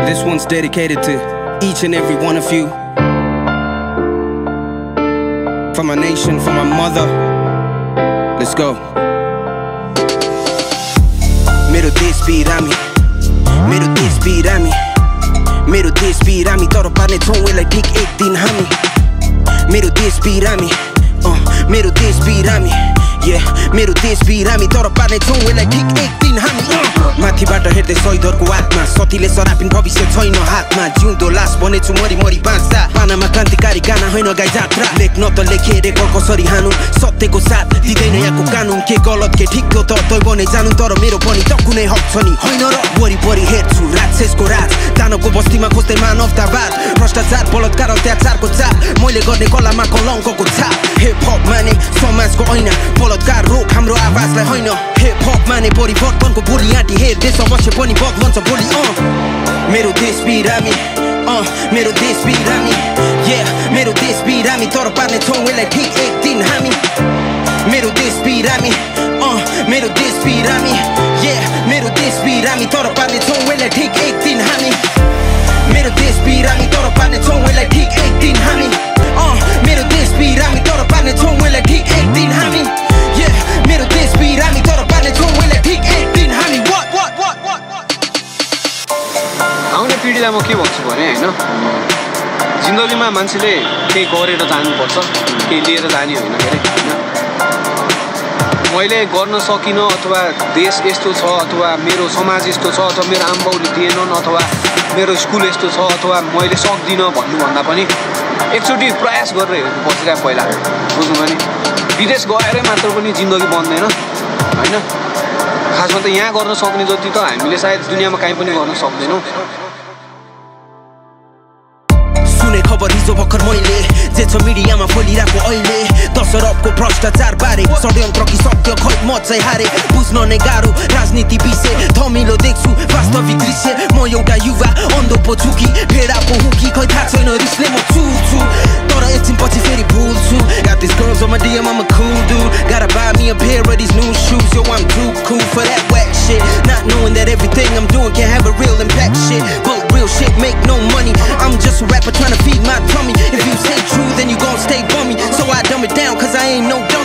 This one's dedicated to each and every one of you. For my nation, for my mother. Let's go. मेरो देश बिरामी, मेरो देश बिरामी, मेरो देश बिरामी, तर पार्ने छौं यसलाई ठीक एक दिन हामी. मेरो देश बिरामी, मेरो देश बिरामी, मेरो देश बिरामी, तर पार्ने छौं यसलाई ठीक एक दिन हामी. माथिबाट हेर्दै शहीदहरुको आत्मा, सतीले सरापिन भविष्य छैन हातमा. जिउँदो लास बनेछु मरी मरी बाँच्दा, पानामा क्रान्तिकारी गाना होइन गाई जात्रा. लेख्न त लेखे रेकर्ड कसरी हानु, सत्यको साथ दिँदैन यहाँको कानुन. के गलत के ठिक हो त तै बने जानु, तर मेरो पनि त कुनै हक छ नि होइन र. वरिपरि हेर्छु राक्षसको राज, दानवको बस्तीमा खोज्दै मानवतावाद. भ्रष्टाचार बलात्कार अत्याचारको चाप, मैले गर्ने कलामा कलङ्कको छाप. हिप हप माने समाजको ऐना, बलात्कार रोक हाम्रो आवाजलाई होइन. हिप हप माने परिवर्तनको भोलि आँटी हेर, देश अवश्य पनि बदलन्छ भोलि. मेरो देश बिरामी, मेरो देश बिरामी, मेरो देश बिरामी, तर पार्ने छौं यसलाई ठीक एक दिन हामी. मेरो देश बिरामी, मेरो देश बिरामी, मेरो देश बिरामी, तर पार्ने छौं यसलाई ठीक एक दिन हामी. मेरो देश बिरामी, तर पार्ने छौं यसलाई ठीक एक दिन हामी. मेरो देश बिरामी, तर पार्ने छौं यसलाई ठीक एक दिन हामी. मेरो देश बिरामी, तर पार्ने छौं यसलाई ठीक एक दिन हामी. आउने पिँढीलाई म के भन्छु भने हैन, जिन्दगीमा मान्छेले केही गरेर जानुपर्छ, केही लिएर जाने होइन के अरे हैन. मैले गर्न सकिनँ अथवा देश यस्तो छ अथवा मेरो समाज यस्तो छ अथवा मेरो आमाबाउले दिएनन् अथवा मेरो स्कुल यस्तो छ अथवा मैले सक्दिनँ भन्नुभन्दा पनि एकचोटि प्रयास गरेर हेर्नुपर्छ क्या पहिला, बुझ्नुभयो नि. विदेश गएरै मात्र पनि जिन्दगी बन्दैन हैन. खासमा त यहाँ गर्न सक्ने जति त हामीले सायद दुनियाँमा कहीँ पनि गर्न सक्दैनौँ. सुने खबर हिजो भर्खर मैले, जे छ मिडियामा फैलिरहेको अहिले, दशरथको भ्रष्टाचार बारे, षड्यन्त्र कि सत्य खै म चाहिँ हारे. बुझ्न नै गाह्रो राजनीति विषय, धमिलो देख्छु वास्तविक दृश्य. म एउटा युवा अन्धो पो छु कि भेडा पो हुँ कि खै थाहा छैन, रिसले म चुछु तर एकछिन पछि फेरि भुल्छु. Got these girls on my DM, I'm a cool dude, gotta buy me a pair of these new shoes. Yo, I'm too cool for that whack shit, not knowing that everything I'm doing can have a real impact shit. But real shit make no money, I'm just a rapper trying to feed my tummy. If you say true then you gon' stay bummy, so I dumb it down cause I ain't no dummy.